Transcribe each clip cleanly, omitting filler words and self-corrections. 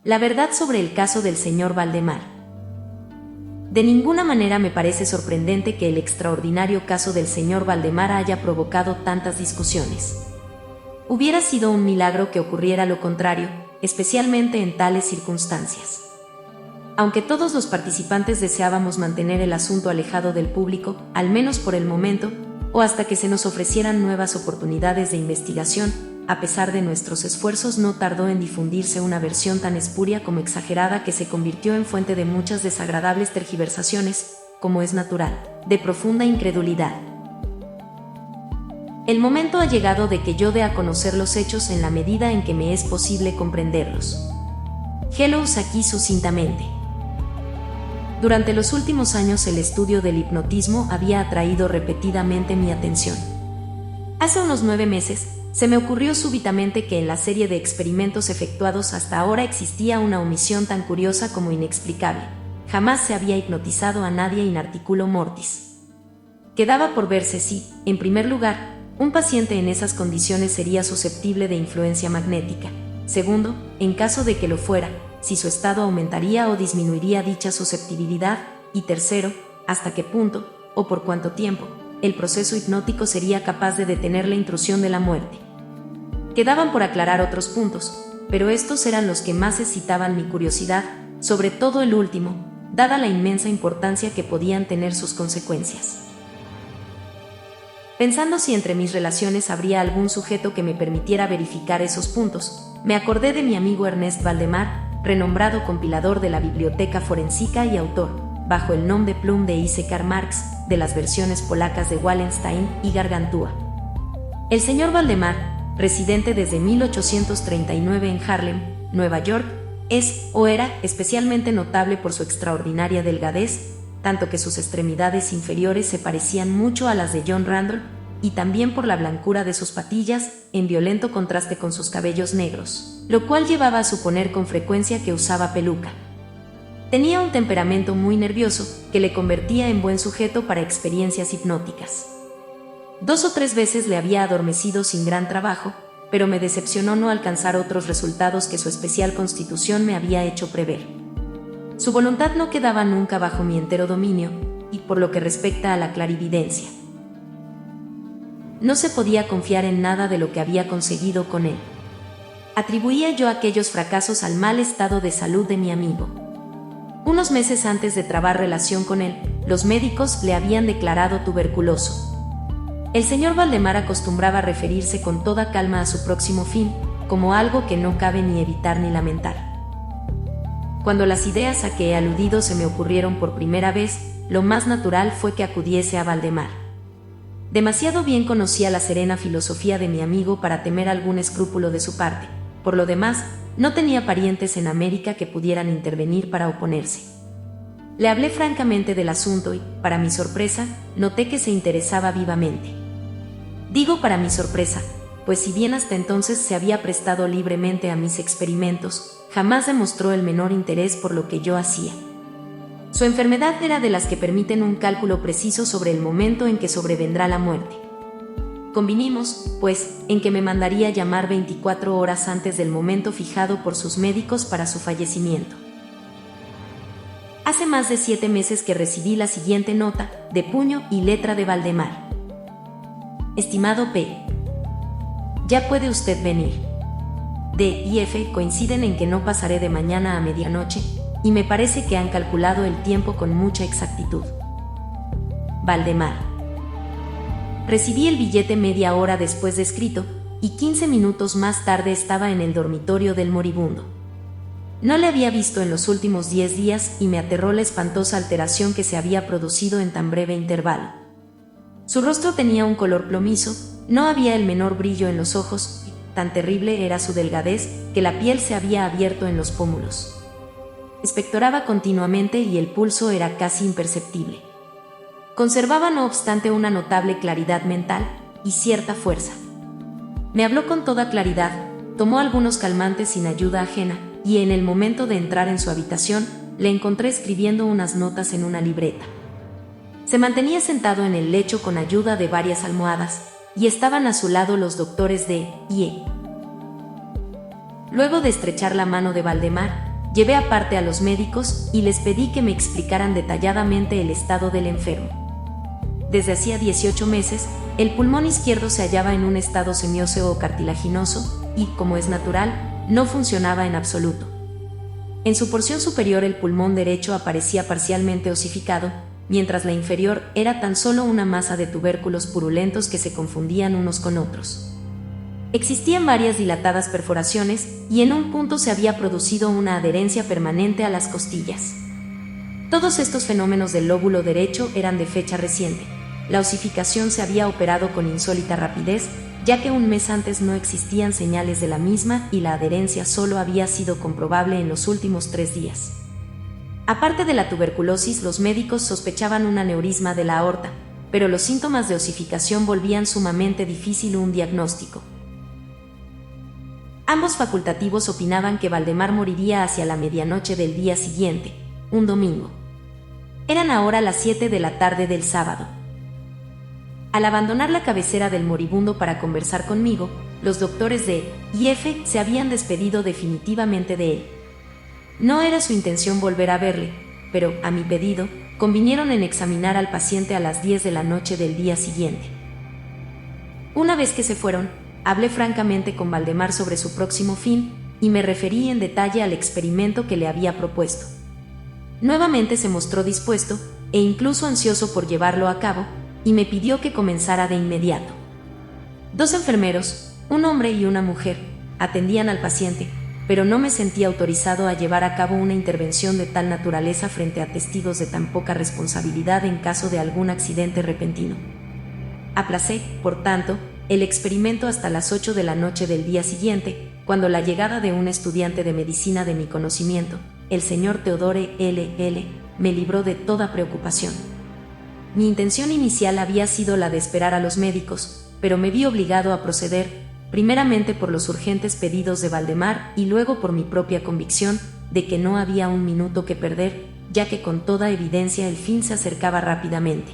La verdad sobre el caso del señor Valdemar. De ninguna manera me parece sorprendente que el extraordinario caso del señor Valdemar haya provocado tantas discusiones. Hubiera sido un milagro que ocurriera lo contrario, especialmente en tales circunstancias. Aunque todos los participantes deseábamos mantener el asunto alejado del público, al menos por el momento, o hasta que se nos ofrecieran nuevas oportunidades de investigación, a pesar de nuestros esfuerzos no tardó en difundirse una versión tan espuria como exagerada que se convirtió en fuente de muchas desagradables tergiversaciones, como es natural, de profunda incredulidad. El momento ha llegado de que yo dé a conocer los hechos en la medida en que me es posible comprenderlos. Helos aquí sucintamente. Durante los últimos años el estudio del hipnotismo había atraído repetidamente mi atención. Hace unos 9 meses, se me ocurrió súbitamente que en la serie de experimentos efectuados hasta ahora existía una omisión tan curiosa como inexplicable. Jamás se había hipnotizado a nadie in articulo mortis. Quedaba por verse si, en primer lugar, un paciente en esas condiciones sería susceptible de influencia magnética. Segundo, en caso de que lo fuera, si su estado aumentaría o disminuiría dicha susceptibilidad. Y tercero, hasta qué punto, o por cuánto tiempo, el proceso hipnótico sería capaz de detener la intrusión de la muerte. Quedaban por aclarar otros puntos, pero estos eran los que más excitaban mi curiosidad, sobre todo el último, dada la inmensa importancia que podían tener sus consecuencias. Pensando si entre mis relaciones habría algún sujeto que me permitiera verificar esos puntos, me acordé de mi amigo Ernest Valdemar, renombrado compilador de la Biblioteca Forensica y autor, bajo el nom de plume de I.C. Karl Marx, de las versiones polacas de Wallenstein y Gargantúa. El señor Valdemar, residente desde 1839 en Harlem, Nueva York, es, o era, especialmente notable por su extraordinaria delgadez, tanto que sus extremidades inferiores se parecían mucho a las de John Randall, y también por la blancura de sus patillas, en violento contraste con sus cabellos negros, lo cual llevaba a suponer con frecuencia que usaba peluca. Tenía un temperamento muy nervioso, que le convertía en buen sujeto para experiencias hipnóticas. 2 o 3 veces le había adormecido sin gran trabajo, pero me decepcionó no alcanzar otros resultados que su especial constitución me había hecho prever. Su voluntad no quedaba nunca bajo mi entero dominio, y por lo que respecta a la clarividencia, no se podía confiar en nada de lo que había conseguido con él. Atribuía yo aquellos fracasos al mal estado de salud de mi amigo. Unos meses antes de trabar relación con él, los médicos le habían declarado tuberculoso. El señor Valdemar acostumbraba referirse con toda calma a su próximo fin, como algo que no cabe ni evitar ni lamentar. Cuando las ideas a que he aludido se me ocurrieron por primera vez, lo más natural fue que acudiese a Valdemar. Demasiado bien conocía la serena filosofía de mi amigo para temer algún escrúpulo de su parte. Por lo demás, no tenía parientes en América que pudieran intervenir para oponerse. Le hablé francamente del asunto y, para mi sorpresa, noté que se interesaba vivamente. Digo para mi sorpresa, pues si bien hasta entonces se había prestado libremente a mis experimentos, jamás demostró el menor interés por lo que yo hacía. Su enfermedad era de las que permiten un cálculo preciso sobre el momento en que sobrevendrá la muerte. Convinimos, pues, en que me mandaría llamar 24 horas antes del momento fijado por sus médicos para su fallecimiento. Hace más de 7 meses que recibí la siguiente nota, de puño y letra de Valdemar. Estimado P. Ya puede usted venir. D y F coinciden en que no pasaré de mañana a medianoche, y me parece que han calculado el tiempo con mucha exactitud. Valdemar. Recibí el billete media hora después de escrito, y 15 minutos más tarde estaba en el dormitorio del moribundo. No le había visto en los últimos 10 días y me aterró la espantosa alteración que se había producido en tan breve intervalo. Su rostro tenía un color plomizo, no había el menor brillo en los ojos, y tan terrible era su delgadez que la piel se había abierto en los pómulos. Expectoraba continuamente y el pulso era casi imperceptible. Conservaba no obstante una notable claridad mental y cierta fuerza. Me habló con toda claridad, tomó algunos calmantes sin ayuda ajena, y en el momento de entrar en su habitación, le encontré escribiendo unas notas en una libreta. Se mantenía sentado en el lecho con ayuda de varias almohadas, y estaban a su lado los doctores D y E. Luego de estrechar la mano de Valdemar, llevé aparte a los médicos y les pedí que me explicaran detalladamente el estado del enfermo. Desde hacía 18 meses, el pulmón izquierdo se hallaba en un estado semióseo o cartilaginoso y, como es natural, no funcionaba en absoluto. En su porción superior el pulmón derecho aparecía parcialmente osificado, mientras la inferior era tan solo una masa de tubérculos purulentos que se confundían unos con otros. Existían varias dilatadas perforaciones y en un punto se había producido una adherencia permanente a las costillas. Todos estos fenómenos del lóbulo derecho eran de fecha reciente. La osificación se había operado con insólita rapidez, ya que un mes antes no existían señales de la misma y la adherencia solo había sido comprobable en los últimos 3 días. Aparte de la tuberculosis, los médicos sospechaban un aneurisma de la aorta, pero los síntomas de osificación volvían sumamente difícil un diagnóstico. Ambos facultativos opinaban que Valdemar moriría hacia la medianoche del día siguiente, un domingo. Eran ahora las 7 de la tarde del sábado. Al abandonar la cabecera del moribundo para conversar conmigo, los doctores de IF se habían despedido definitivamente de él. No era su intención volver a verle, pero, a mi pedido, convinieron en examinar al paciente a las 10 de la noche del día siguiente. Una vez que se fueron, hablé francamente con Valdemar sobre su próximo fin y me referí en detalle al experimento que le había propuesto. Nuevamente se mostró dispuesto e incluso ansioso por llevarlo a cabo y me pidió que comenzara de inmediato. 2 enfermeros, un hombre y una mujer, atendían al paciente, pero no me sentía autorizado a llevar a cabo una intervención de tal naturaleza frente a testigos de tan poca responsabilidad en caso de algún accidente repentino. Aplacé, por tanto, el experimento hasta las 8 de la noche del día siguiente, cuando la llegada de un estudiante de medicina de mi conocimiento, el señor Theodore L.L., me libró de toda preocupación. Mi intención inicial había sido la de esperar a los médicos, pero me vi obligado a proceder, primeramente por los urgentes pedidos de Valdemar y luego por mi propia convicción de que no había un minuto que perder, ya que con toda evidencia el fin se acercaba rápidamente.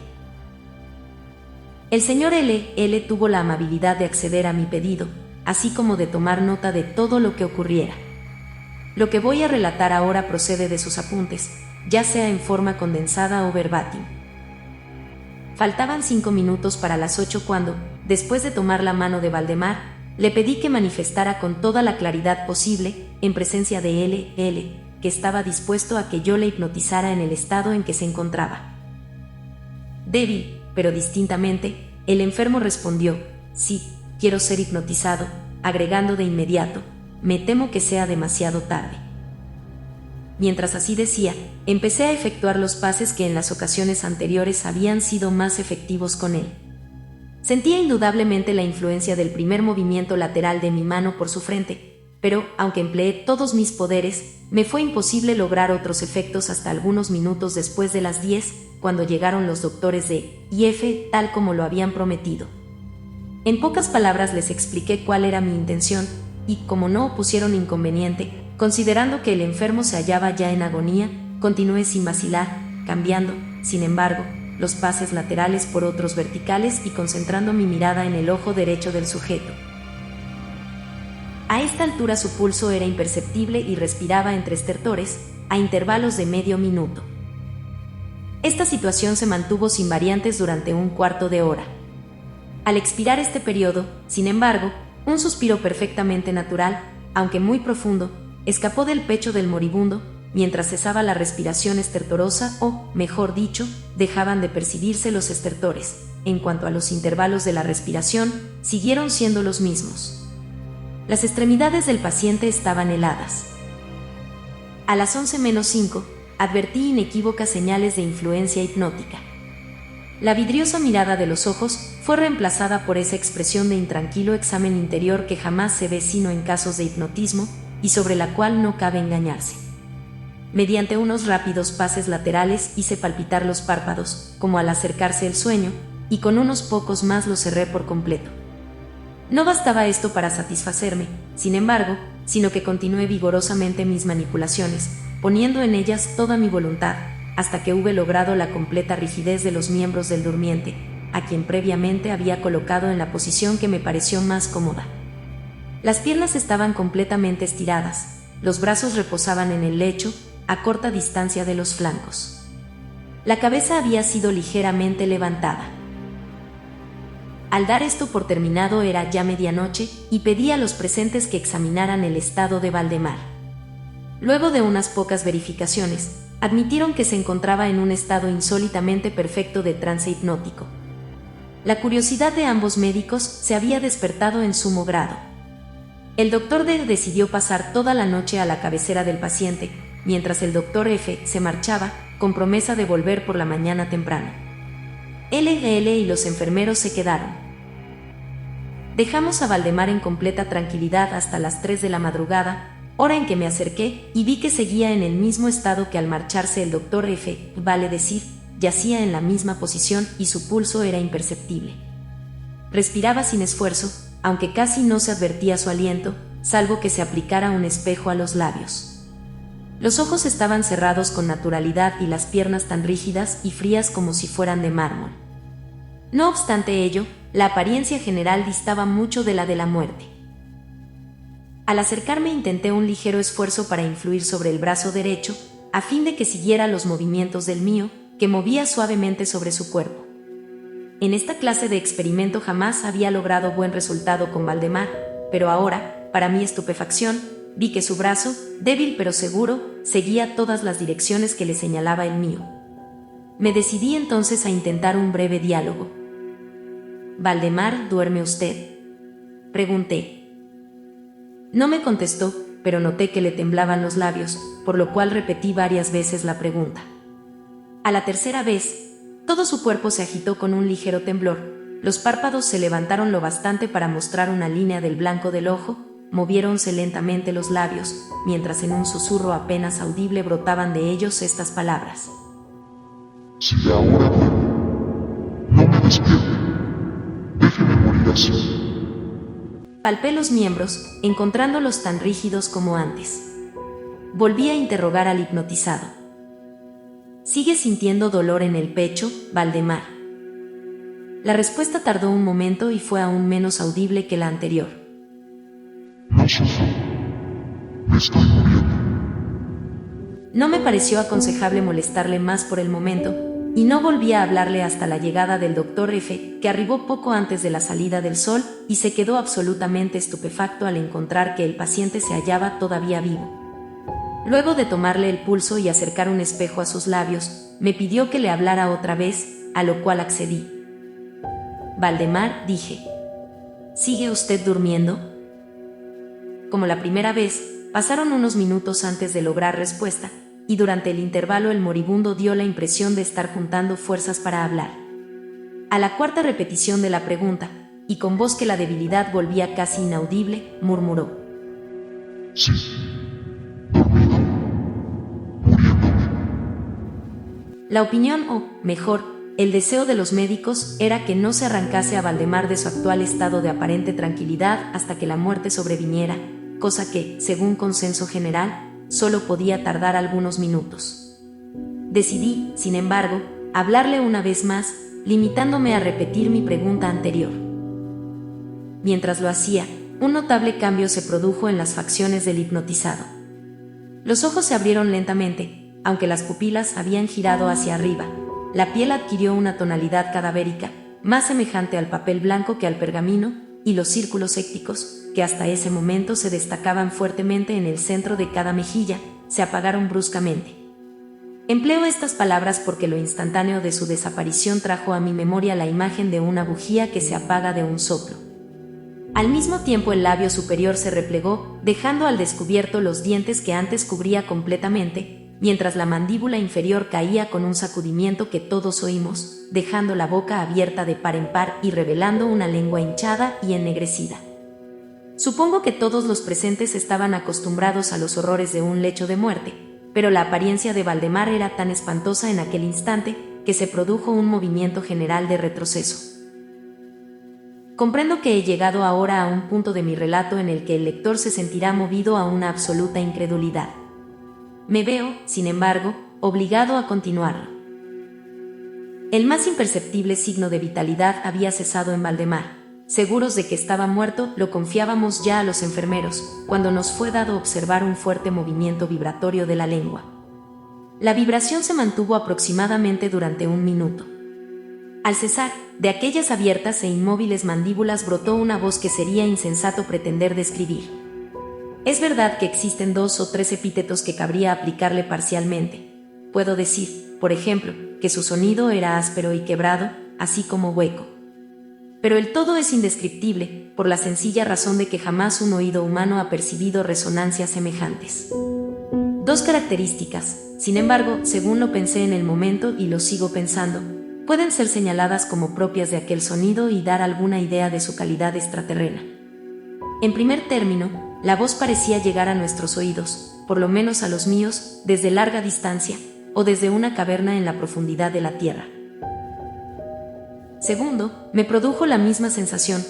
El señor L.L. tuvo la amabilidad de acceder a mi pedido, así como de tomar nota de todo lo que ocurriera. Lo que voy a relatar ahora procede de sus apuntes, ya sea en forma condensada o verbatim. Faltaban 5 minutos para las 8 cuando, después de tomar la mano de Valdemar, le pedí que manifestara con toda la claridad posible, en presencia de L.L., que estaba dispuesto a que yo le hipnotizara en el estado en que se encontraba. Débil, pero distintamente, el enfermo respondió: sí, quiero ser hipnotizado, agregando de inmediato: me temo que sea demasiado tarde. Mientras así decía, empecé a efectuar los pases que en las ocasiones anteriores habían sido más efectivos con él. Sentía indudablemente la influencia del primer movimiento lateral de mi mano por su frente, pero, aunque empleé todos mis poderes, me fue imposible lograr otros efectos hasta algunos minutos después de las 10, cuando llegaron los doctores de IF tal como lo habían prometido. En pocas palabras les expliqué cuál era mi intención, y como no opusieron inconveniente, considerando que el enfermo se hallaba ya en agonía, continué sin vacilar, cambiando, sin embargo, los pases laterales por otros verticales y concentrando mi mirada en el ojo derecho del sujeto. A esta altura su pulso era imperceptible y respiraba entre estertores, a intervalos de medio minuto. Esta situación se mantuvo sin variantes durante un cuarto de hora. Al expirar este periodo, sin embargo, un suspiro perfectamente natural, aunque muy profundo, escapó del pecho del moribundo, mientras cesaba la respiración estertorosa o, mejor dicho, dejaban de percibirse los estertores. En cuanto a los intervalos de la respiración, siguieron siendo los mismos. Las extremidades del paciente estaban heladas. A las 11:05, advertí inequívocas señales de influencia hipnótica. La vidriosa mirada de los ojos fue reemplazada por esa expresión de intranquilo examen interior que jamás se ve sino en casos de hipnotismo, y sobre la cual no cabe engañarse. Mediante unos rápidos pases laterales hice palpitar los párpados, como al acercarse el sueño, y con unos pocos más los cerré por completo. No bastaba esto para satisfacerme, sin embargo, sino que continué vigorosamente mis manipulaciones, poniendo en ellas toda mi voluntad, hasta que hube logrado la completa rigidez de los miembros del durmiente, a quien previamente había colocado en la posición que me pareció más cómoda. Las piernas estaban completamente estiradas, los brazos reposaban en el lecho, a corta distancia de los flancos. La cabeza había sido ligeramente levantada. Al dar esto por terminado era ya medianoche y pedí a los presentes que examinaran el estado de Valdemar. Luego de unas pocas verificaciones, admitieron que se encontraba en un estado insólitamente perfecto de trance hipnótico. La curiosidad de ambos médicos se había despertado en sumo grado. El Dr. D decidió pasar toda la noche a la cabecera del paciente, mientras el Dr. F se marchaba, con promesa de volver por la mañana temprano. LL y los enfermeros se quedaron. Dejamos a Valdemar en completa tranquilidad hasta las 3 de la madrugada, hora en que me acerqué y vi que seguía en el mismo estado que al marcharse el Dr. F, vale decir, yacía en la misma posición y su pulso era imperceptible. Respiraba sin esfuerzo, aunque casi no se advertía su aliento, salvo que se aplicara un espejo a los labios. Los ojos estaban cerrados con naturalidad y las piernas tan rígidas y frías como si fueran de mármol. No obstante ello, la apariencia general distaba mucho de la muerte. Al acercarme intenté un ligero esfuerzo para influir sobre el brazo derecho, a fin de que siguiera los movimientos del mío, que movía suavemente sobre su cuerpo. En esta clase de experimento jamás había logrado buen resultado con Valdemar, pero ahora, para mi estupefacción, vi que su brazo, débil pero seguro, seguía todas las direcciones que le señalaba el mío. Me decidí entonces a intentar un breve diálogo. «¿Valdemar, duerme usted?», pregunté. No me contestó, pero noté que le temblaban los labios, por lo cual repetí varias veces la pregunta. A la tercera vez, todo su cuerpo se agitó con un ligero temblor, los párpados se levantaron lo bastante para mostrar una línea del blanco del ojo, moviéronse lentamente los labios, mientras en un susurro apenas audible brotaban de ellos estas palabras. Si ahora no me despierte, déjeme morir así. Palpé los miembros, encontrándolos tan rígidos como antes. Volví a interrogar al hipnotizado. ¿Sigue sintiendo dolor en el pecho, Valdemar? La respuesta tardó un momento y fue aún menos audible que la anterior. No sufro. Me estoy muriendo. No me pareció aconsejable molestarle más por el momento, y no volví a hablarle hasta la llegada del Dr. F, que arribó poco antes de la salida del sol y se quedó absolutamente estupefacto al encontrar que el paciente se hallaba todavía vivo. Luego de tomarle el pulso y acercar un espejo a sus labios, me pidió que le hablara otra vez, a lo cual accedí. «Valdemar», dije, «¿sigue usted durmiendo?». Como la primera vez, pasaron unos minutos antes de lograr respuesta, y durante el intervalo el moribundo dio la impresión de estar juntando fuerzas para hablar. A la cuarta repetición de la pregunta, y con voz que la debilidad volvía casi inaudible, murmuró. Sí, dormido, muriéndome. La opinión, o, mejor, el deseo de los médicos era que no se arrancase a Valdemar de su actual estado de aparente tranquilidad hasta que la muerte sobreviniera, cosa que, según consenso general, solo podía tardar algunos minutos. Decidí, sin embargo, hablarle una vez más, limitándome a repetir mi pregunta anterior. Mientras lo hacía, un notable cambio se produjo en las facciones del hipnotizado. Los ojos se abrieron lentamente, aunque las pupilas habían girado hacia arriba. La piel adquirió una tonalidad cadavérica, más semejante al papel blanco que al pergamino, y los círculos écticos, que hasta ese momento se destacaban fuertemente en el centro de cada mejilla, se apagaron bruscamente. Empleo estas palabras porque lo instantáneo de su desaparición trajo a mi memoria la imagen de una bujía que se apaga de un soplo. Al mismo tiempo el labio superior se replegó, dejando al descubierto los dientes que antes cubría completamente, mientras la mandíbula inferior caía con un sacudimiento que todos oímos, dejando la boca abierta de par en par y revelando una lengua hinchada y ennegrecida. Supongo que todos los presentes estaban acostumbrados a los horrores de un lecho de muerte, pero la apariencia de Valdemar era tan espantosa en aquel instante que se produjo un movimiento general de retroceso. Comprendo que he llegado ahora a un punto de mi relato en el que el lector se sentirá movido a una absoluta incredulidad. Me veo, sin embargo, obligado a continuarlo. El más imperceptible signo de vitalidad había cesado en Valdemar. Seguros de que estaba muerto, lo confiábamos ya a los enfermeros, cuando nos fue dado observar un fuerte movimiento vibratorio de la lengua. La vibración se mantuvo aproximadamente durante 1 minuto. Al cesar, de aquellas abiertas e inmóviles mandíbulas brotó una voz que sería insensato pretender describir. Es verdad que existen 2 o 3 epítetos que cabría aplicarle parcialmente. Puedo decir, por ejemplo, que su sonido era áspero y quebrado, así como hueco. Pero el todo es indescriptible, por la sencilla razón de que jamás un oído humano ha percibido resonancias semejantes. 2 características, sin embargo, según lo pensé en el momento y lo sigo pensando, pueden ser señaladas como propias de aquel sonido y dar alguna idea de su calidad extraterrena. En primer término, la voz parecía llegar a nuestros oídos, por lo menos a los míos, desde larga distancia, o desde una caverna en la profundidad de la tierra. Segundo, me produjo la misma sensación.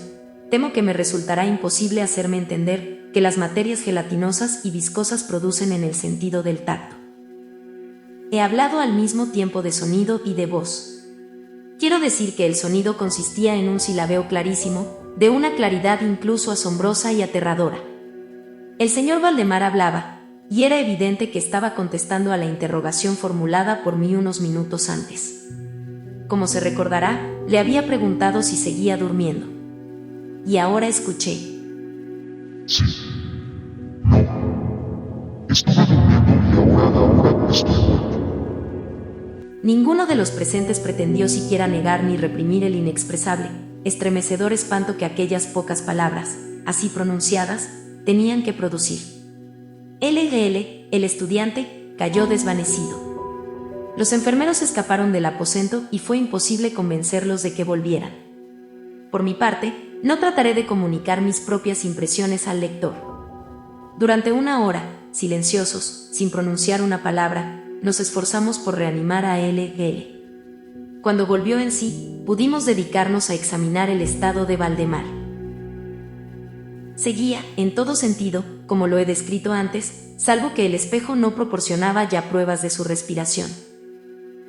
Temo que me resultará imposible hacerme entender que las materias gelatinosas y viscosas producen en el sentido del tacto. He hablado al mismo tiempo de sonido y de voz. Quiero decir que el sonido consistía en un silabeo clarísimo, de una claridad incluso asombrosa y aterradora. El señor Valdemar hablaba, y era evidente que estaba contestando a la interrogación formulada por mí unos minutos antes. Como se recordará, le había preguntado si seguía durmiendo. Y ahora escuché. Sí. No. Estuve durmiendo y ahora estoy muerto. Ninguno de los presentes pretendió siquiera negar ni reprimir el inexpresable, estremecedor espanto que aquellas pocas palabras, así pronunciadas, tenían que producir. LGL, el estudiante, cayó desvanecido. Los enfermeros escaparon del aposento y fue imposible convencerlos de que volvieran. Por mi parte, no trataré de comunicar mis propias impresiones al lector. Durante 1 hora, silenciosos, sin pronunciar una palabra, nos esforzamos por reanimar a LGL. Cuando volvió en sí, pudimos dedicarnos a examinar el estado de Valdemar. Seguía, en todo sentido, como lo he descrito antes, salvo que el espejo no proporcionaba ya pruebas de su respiración.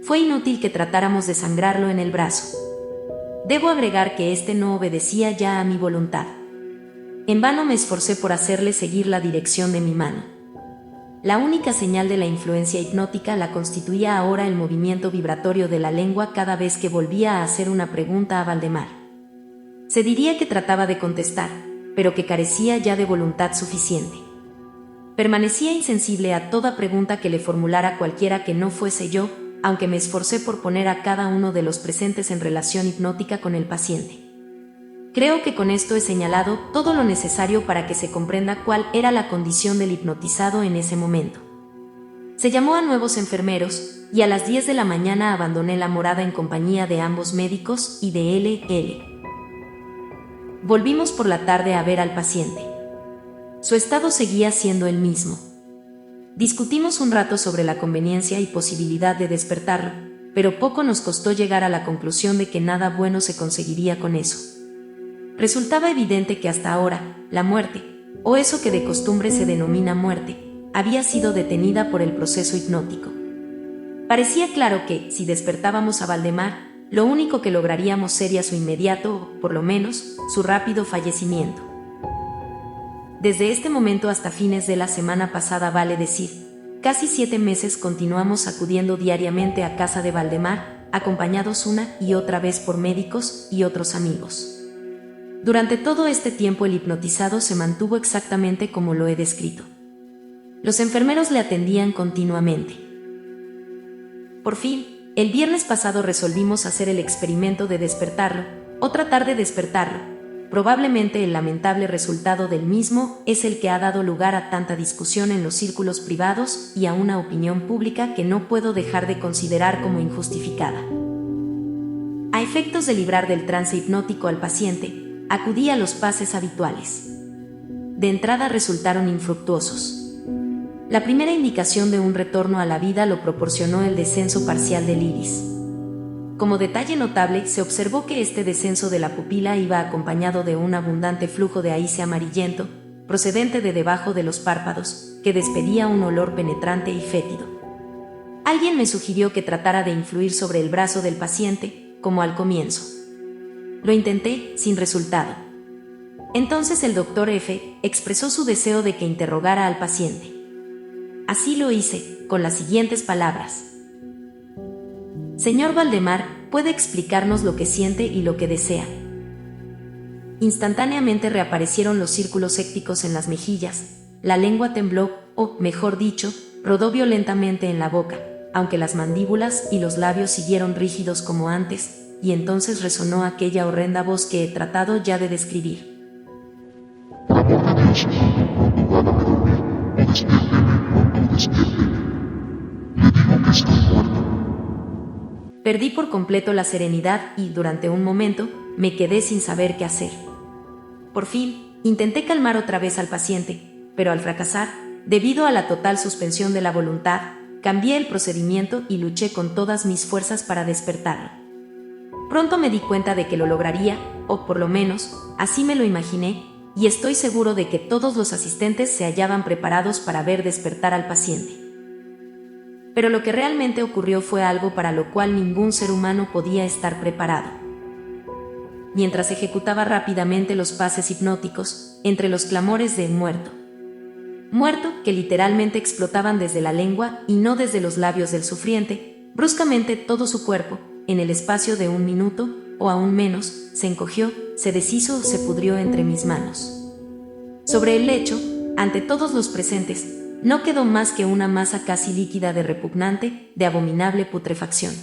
Fue inútil que tratáramos de sangrarlo en el brazo. Debo agregar que éste no obedecía ya a mi voluntad. En vano me esforcé por hacerle seguir la dirección de mi mano. La única señal de la influencia hipnótica la constituía ahora el movimiento vibratorio de la lengua cada vez que volvía a hacer una pregunta a Valdemar. Se diría que trataba de contestar, pero que carecía ya de voluntad suficiente. Permanecía insensible a toda pregunta que le formulara cualquiera que no fuese yo, aunque me esforcé por poner a cada uno de los presentes en relación hipnótica con el paciente. Creo que con esto he señalado todo lo necesario para que se comprenda cuál era la condición del hipnotizado en ese momento. Se llamó a nuevos enfermeros, y a las 10 de la mañana abandoné la morada en compañía de ambos médicos y de LL. Volvimos por la tarde a ver al paciente. Su estado seguía siendo el mismo. Discutimos un rato sobre la conveniencia y posibilidad de despertarlo, pero poco nos costó llegar a la conclusión de que nada bueno se conseguiría con eso. Resultaba evidente que hasta ahora, la muerte, o eso que de costumbre se denomina muerte, había sido detenida por el proceso hipnótico. Parecía claro que, si despertábamos a Valdemar, lo único que lograríamos sería su inmediato, o, por lo menos, su rápido fallecimiento. Desde este momento hasta fines de la semana pasada, vale decir, casi 7 meses continuamos acudiendo diariamente a casa de Valdemar, acompañados una y otra vez por médicos y otros amigos. Durante todo este tiempo el hipnotizado se mantuvo exactamente como lo he descrito. Los enfermeros le atendían continuamente. Por fin, el viernes pasado resolvimos hacer el experimento de despertarlo, o tratar de despertarlo. Probablemente el lamentable resultado del mismo es el que ha dado lugar a tanta discusión en los círculos privados y a una opinión pública que no puedo dejar de considerar como injustificada. A efectos de librar del trance hipnótico al paciente, acudí a los pases habituales. De entrada resultaron infructuosos. La primera indicación de un retorno a la vida lo proporcionó el descenso parcial del iris. Como detalle notable, se observó que este descenso de la pupila iba acompañado de un abundante flujo de áice amarillento, procedente de debajo de los párpados, que despedía un olor penetrante y fétido. Alguien me sugirió que tratara de influir sobre el brazo del paciente, como al comienzo. Lo intenté, sin resultado. Entonces el doctor F expresó su deseo de que interrogara al paciente. Así lo hice, con las siguientes palabras. Señor Valdemar, ¿puede explicarnos lo que siente y lo que desea? Instantáneamente reaparecieron los círculos sépticos en las mejillas, la lengua tembló, o, mejor dicho, rodó violentamente en la boca, aunque las mandíbulas y los labios siguieron rígidos como antes, y entonces resonó aquella horrenda voz que he tratado ya de describir. Por amor de Dios, hágame dormir, o despiérteme, o despiérteme. Le digo que estoy muerto. Perdí por completo la serenidad y, durante un momento, me quedé sin saber qué hacer. Por fin, intenté calmar otra vez al paciente, pero al fracasar, debido a la total suspensión de la voluntad, cambié el procedimiento y luché con todas mis fuerzas para despertarlo. Pronto me di cuenta de que lo lograría, o por lo menos, así me lo imaginé, y estoy seguro de que todos los asistentes se hallaban preparados para ver despertar al paciente. Pero lo que realmente ocurrió fue algo para lo cual ningún ser humano podía estar preparado. Mientras ejecutaba rápidamente los pases hipnóticos, entre los clamores de muerto, muerto, que literalmente explotaban desde la lengua y no desde los labios del sufriente, bruscamente todo su cuerpo, en el espacio de un minuto, o aún menos, se encogió, se deshizo o se pudrió entre mis manos. Sobre el lecho, ante todos los presentes, no quedó más que una masa casi líquida de repugnante, de abominable putrefacción.